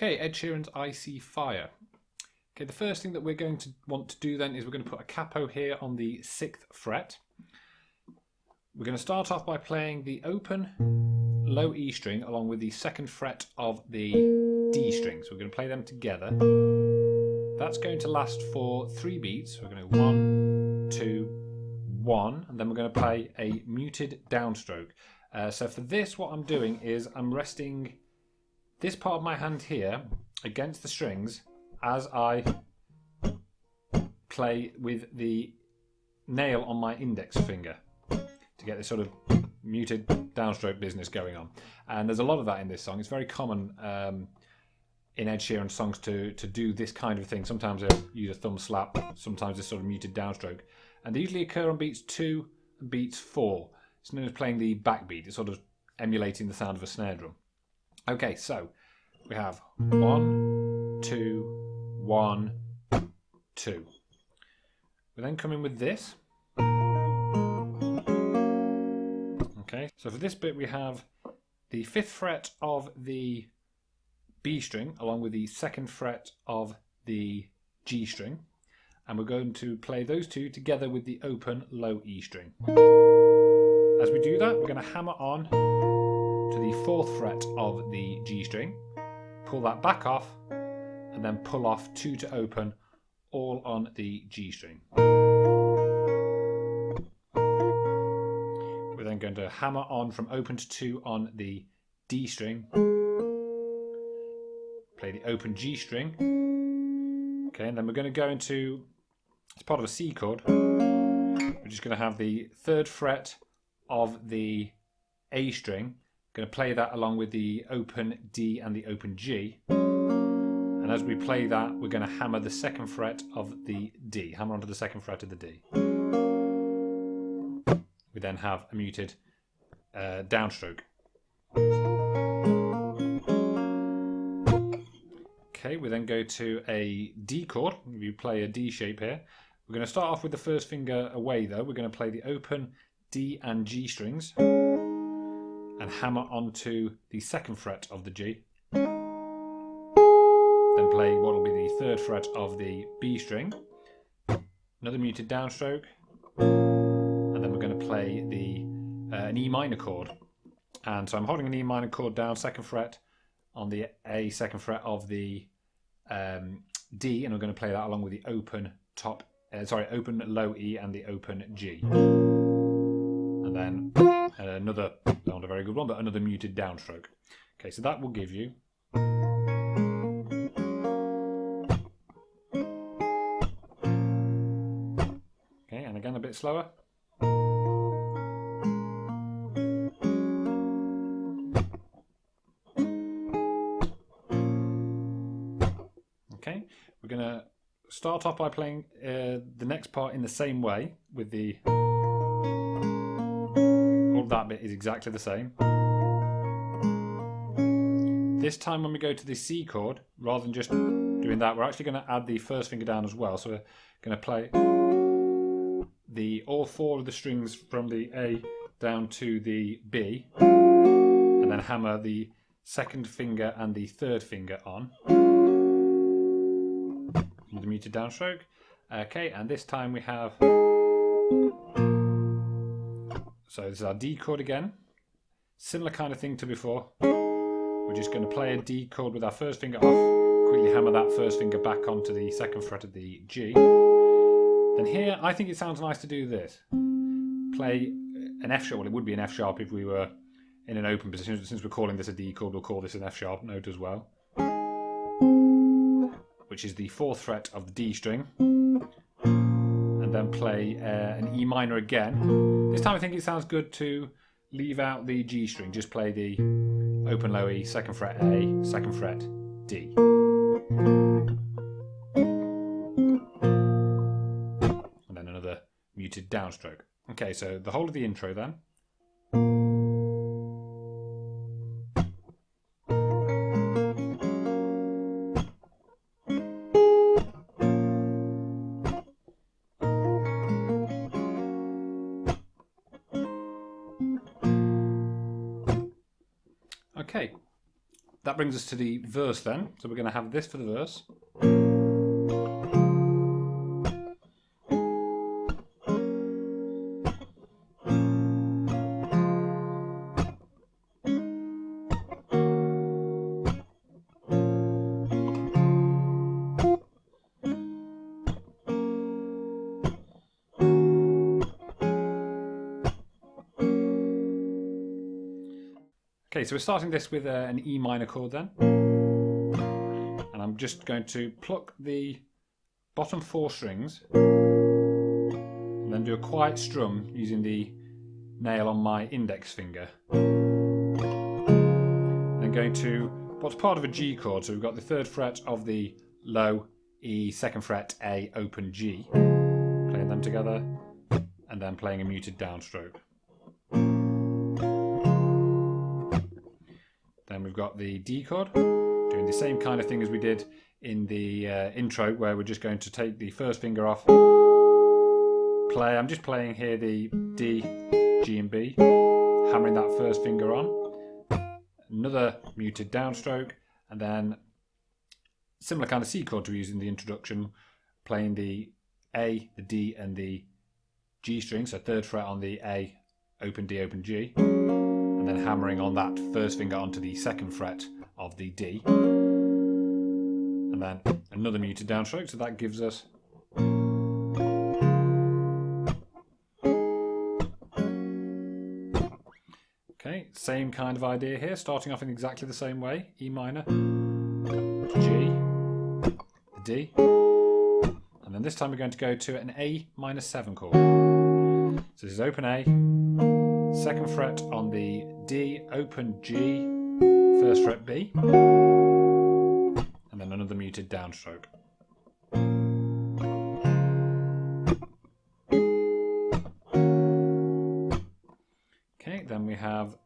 Okay, Ed Sheeran's I See Fire. Okay, the first thing that we're going to want to do then is we're going to put a capo here on the 6th fret. We're going to start off by playing the open low E string along with the 2nd fret of the D string. So we're going to play them together. That's going to last for 3 beats. We're going to 1, 2, 1, and then we're going to play a muted downstroke. So for this, what I'm doing is I'm resting this part of my hand here against the strings as I play with the nail on my index finger to get this sort of muted downstroke business going on. And there's a lot of that in this song. It's very common in Ed Sheeran songs to do this kind of thing. Sometimes they'll use a thumb slap, sometimes this sort of muted downstroke. And they usually occur on beats 2 and beats 4. It's known as playing the backbeat. It's sort of emulating the sound of a snare drum. Okay, so we have 1, 2, 1, 2. We then come in with this. Okay, so for this bit we have the 5th fret of the B string along with the 2nd fret of the G string, and we're going to play those two together with the open low E string. As we do that, we're going to hammer on to the 4th fret of the G string, pull that back off, and then pull off 2 to open, all on the G string. We're then going to hammer on from open to 2 on the D string, play the open G string, okay, and then we're going to go into, it's part of a C chord, we're just going to have the 3rd fret of the A string, going to play that along with the open D and the open G, and as we play that we're going to hammer the 2nd fret of the D, hammer onto the 2nd fret of the D. We then have a muted downstroke. Okay, we then go to a D chord. We play a D shape here. We're going to start off with the first finger away though. We're going to play the open D and G strings and hammer onto the 2nd fret of the G. Then play what will be the 3rd fret of the B string. Another muted downstroke. And then we're going to play the an E minor chord. And so I'm holding an E minor chord down, 2nd fret on the A, 2nd fret of the D, and we're going to play that along with the open open low E and the open G. And then another, not a very good one, but another muted downstroke. Okay, so that will give you okay, and again a bit slower. Okay, we're going to start off by playing the next part in the same way with the, all that bit is exactly the same. This time when we go to the C chord, rather than just doing that, we're actually going to add the 1st finger down as well. So we're going to play all 4 of the strings from the A down to the B, and then hammer the 2nd finger and the 3rd finger on. The muted downstroke. Okay, and this time we have, so this is our D chord again, similar kind of thing to before. We're just going to play a D chord with our 1st finger off, quickly hammer that 1st finger back onto the 2nd fret of the G. Then here I think it sounds nice to do this, play an F sharp. Well, it would be an F sharp if we were in an open position. Since we're calling this a D chord, we'll call this an F sharp note as well, which is the 4th fret of the D string, and then play an E minor again. This time I think it sounds good to leave out the G string, just play the open low E, 2nd fret A, 2nd fret D. And then another muted downstroke. Okay, so the whole of the intro then. Okay, that brings us to the verse then. So we're going to have this for the verse. Okay, so we're starting this with an E minor chord then. And I'm just going to pluck the bottom 4 strings and then do a quiet strum using the nail on my index finger. Then going to what's part of a G chord, so we've got the 3rd fret of the low E, 2nd fret A, open G, playing them together, and then playing a muted downstroke. Then we've got the D chord, doing the same kind of thing as we did in the intro, where we're just going to take the 1st finger off, play. I'm just playing here the D, G and B, hammering that 1st finger on, another muted downstroke, and then similar kind of C chord to we used in the introduction, playing the A, the D and the G string, so 3rd fret on the A, open D, open G, and then hammering on that 1st finger onto the 2nd fret of the D, and then another muted downstroke, so that gives us okay, same kind of idea here, starting off in exactly the same way. E minor, G, D, and then this time we're going to go to an A minor 7 chord. So this is open A, 2nd fret on the D, open G, 1st fret B, and then another muted downstroke. Okay, then we have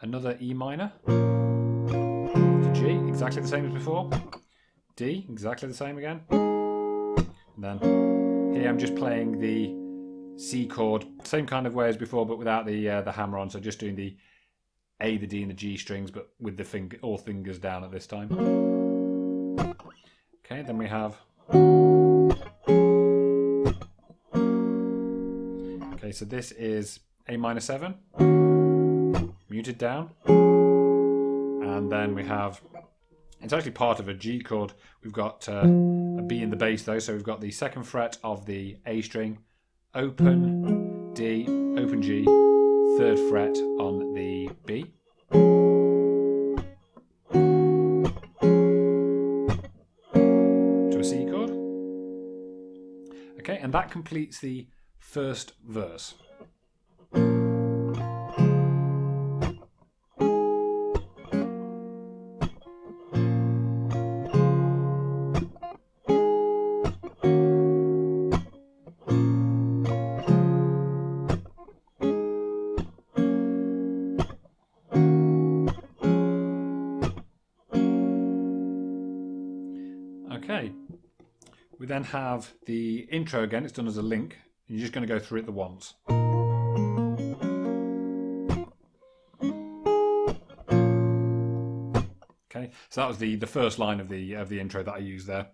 another E minor to G, exactly the same as before. D, exactly the same again. And then here I'm just playing the C chord, same kind of way as before, but without the hammer on. So just doing the A, the D, and the G strings, but with the all fingers down at this time. Okay, then we have. Okay, so this is A minor 7, muted down, and then we have. It's actually part of a G chord. We've got a B in the bass though, so we've got the 2nd fret of the A string, open D, open G, 3rd fret on the B, to a C chord. Okay, and that completes the 1st verse. Okay, we then have the intro again. It's done as a link. You're just going to go through it the once. Okay, so that was the first line of the intro that I used there.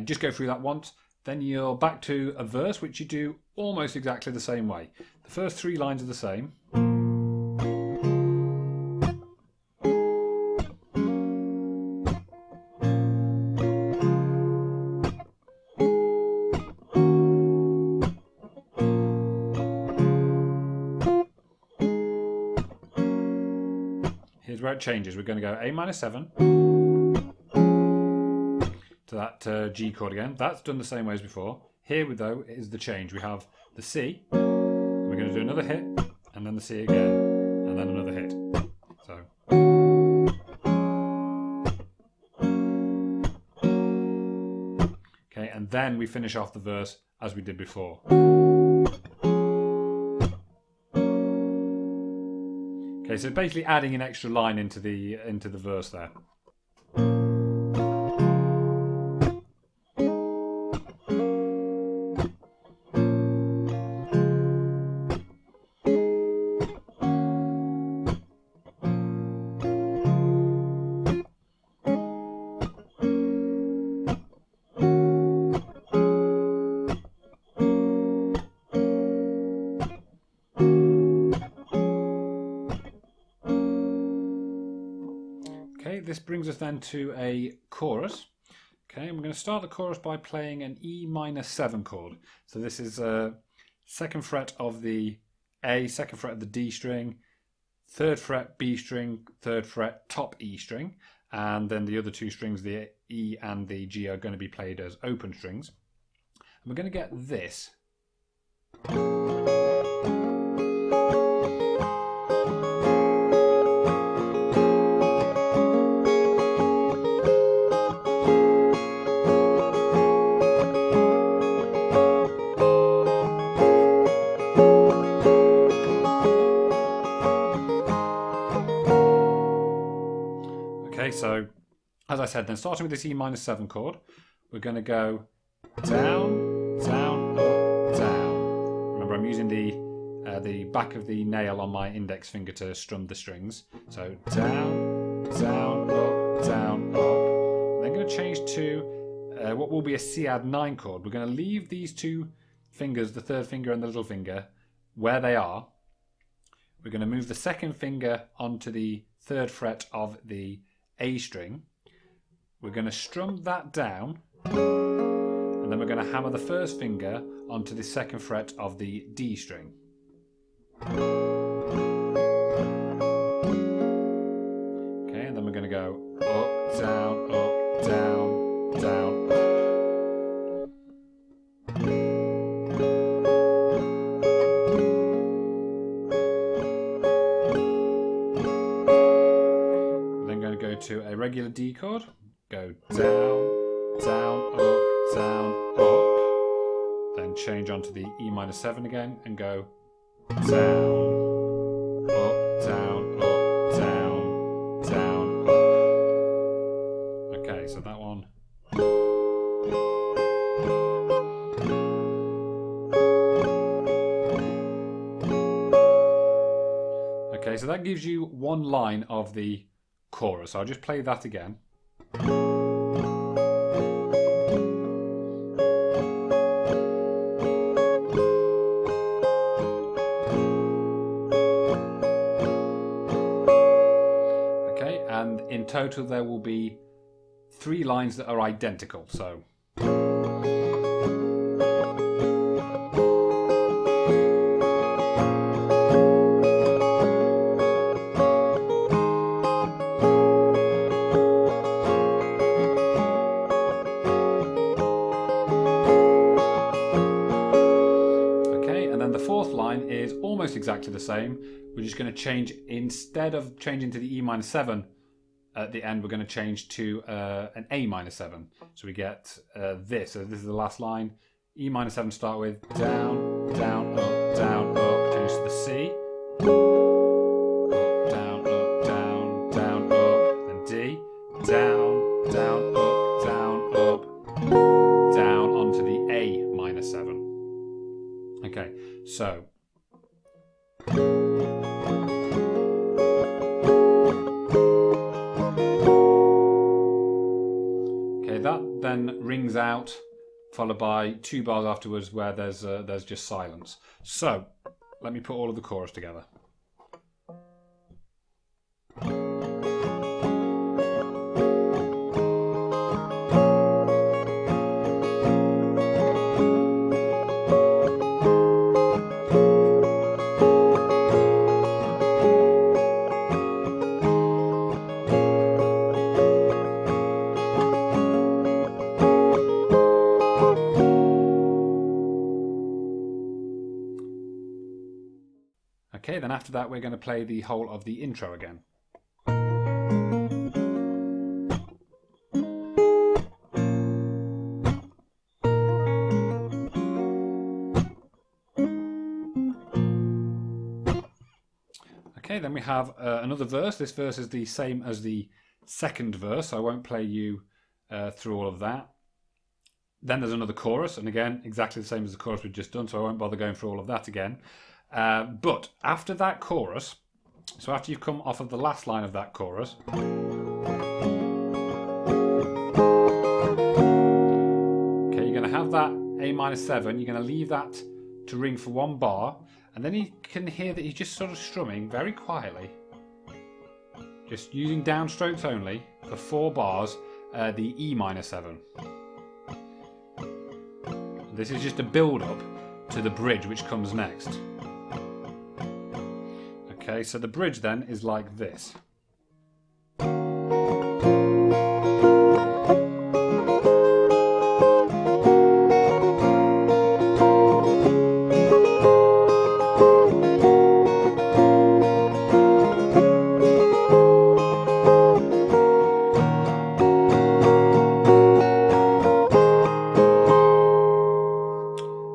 Just go through that once. Then you're back to a verse, which you do almost exactly the same way. The first 3 lines are the same. Here's where it changes. We're going to go A minor 7 to that G chord again. That's done the same way as before. Here, though, is the change. We have the C. We're going to do another hit, and then the C again, and then another hit. So. Okay, and then we finish off the verse as we did before. Okay, so basically adding an extra line into the verse there. Okay, this brings us then to a chorus. Okay, and we're going to start the chorus by playing an E minor 7 chord. So this is second fret of the A, second fret of the D string, third fret B string, third fret top E string, and then the other two strings, the E and the G, are going to be played as open strings. And we're going to get this. Okay, so as I said, then starting with this E minor 7 chord, we're going to go down, down, up, down. Remember, I'm using the back of the nail on my index finger to strum the strings. So down, down, up, down, up. Then I'm going to change to what will be a C add 9 chord. We're going to leave these two fingers, the third finger and the little finger, where they are. We're going to move the second finger onto the third fret of the A string. We're going to strum that down, and then we're going to hammer the first finger onto the second fret of the D string. Okay, and then we're going to go up, down, down, up. To a regular D chord, go down, down, up, down, up, then change onto the E minor 7 again and go down, up, down, up, down, down, up. Okay, so that one. Okay, so that gives you one line of the chorus. I'll just play that again. Okay, and in total there will be 3 lines that are identical. So is almost exactly the same. We're just going to change, instead of changing to the E minor 7 at the end, we're going to change to an A minor 7. So we get this. So this is the last line. E minor 7 to start with. Down, down, up, down, up. Change to the C. Up, down, up, down, down, up. And D. Down, down, up, down, up. Down onto the A minor 7. Okay, so that then rings out, followed by 2 bars afterwards where there's just silence. So let me put all of the chorus together. Okay, then after that we're going to play the whole of the intro again. Okay, then we have another verse. This verse is the same as the second verse, so I won't play you through all of that. Then there's another chorus, and again, exactly the same as the chorus we've just done, so I won't bother going through all of that again. But after that chorus, so after you've come off of the last line of that chorus, okay, you're going to have that A minor 7, you're going to leave that to ring for 1 bar, and then you can hear that he's just sort of strumming very quietly, just using downstrokes only for 4 bars, the E minor 7. This is just a build-up to the bridge which comes next. Okay, so the bridge then is like this.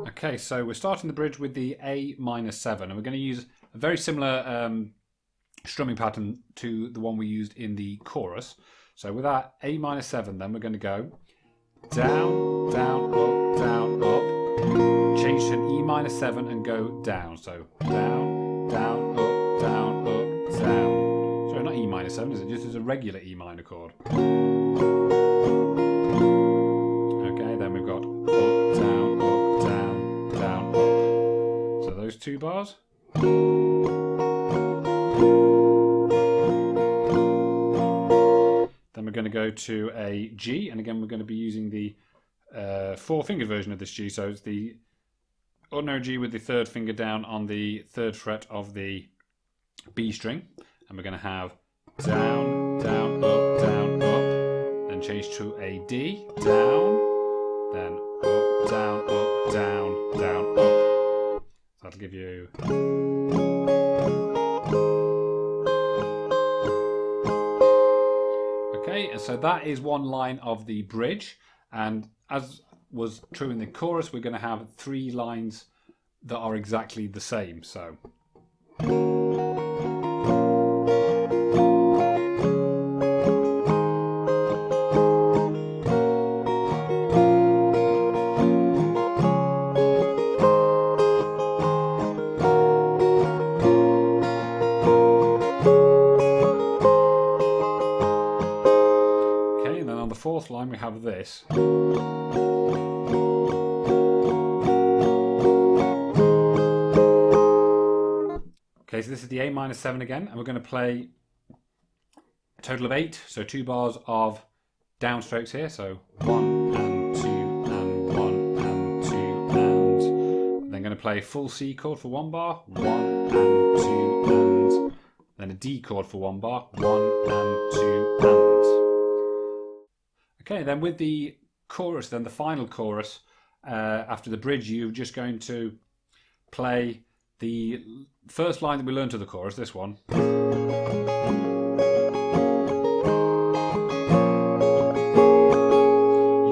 Okay, so we're starting the bridge with the A minor 7, and we're going to use a very similar strumming pattern to the one we used in the chorus. So with that A minor 7, then we're going to go down, down, up, change to an E minor 7 and go down. So down, down, up, down, up, down. Sorry, not E minor 7, is it? Just as a regular E minor chord. Okay, then we've got up, down, down, up. So those 2 bars. Then we're going to go to a G, and again we're going to be using the 4-fingered version of this G. So it's the ordinary G with the 3rd finger down on the 3rd fret of the B string, and we're going to have down, down, up, then change to a D, down, then up, down, down, up. That'll give you. Okay, and so that is one line of the bridge, and as was true in the chorus, we're going to have 3 lines that are exactly the same. So. The 4th line we have this. Okay, so this is the A minor 7 again, and we're going to play a total of 8, so 2 bars of downstrokes here, so 1 and 2 and 1 and 2 and then going to play full C chord for 1 bar, 1 and 2 and then a D chord for 1 bar, 1 and 2 and. Okay, then with the chorus, then the final chorus, after the bridge, you're just going to play the first line that we learned to the chorus, this one. You're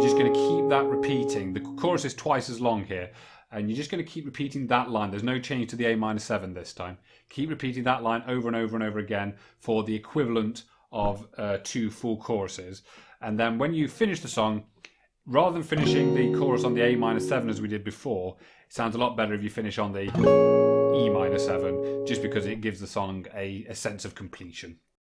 just going to keep that repeating. The chorus is twice as long here, and you're just going to keep repeating that line. There's no change to the A minor 7 this time. Keep repeating that line over and over and over again for the equivalent of 2 full choruses. And then when you finish the song, rather than finishing the chorus on the A minor 7 as we did before, it sounds a lot better if you finish on the E minor 7, just because it gives the song a sense of completion.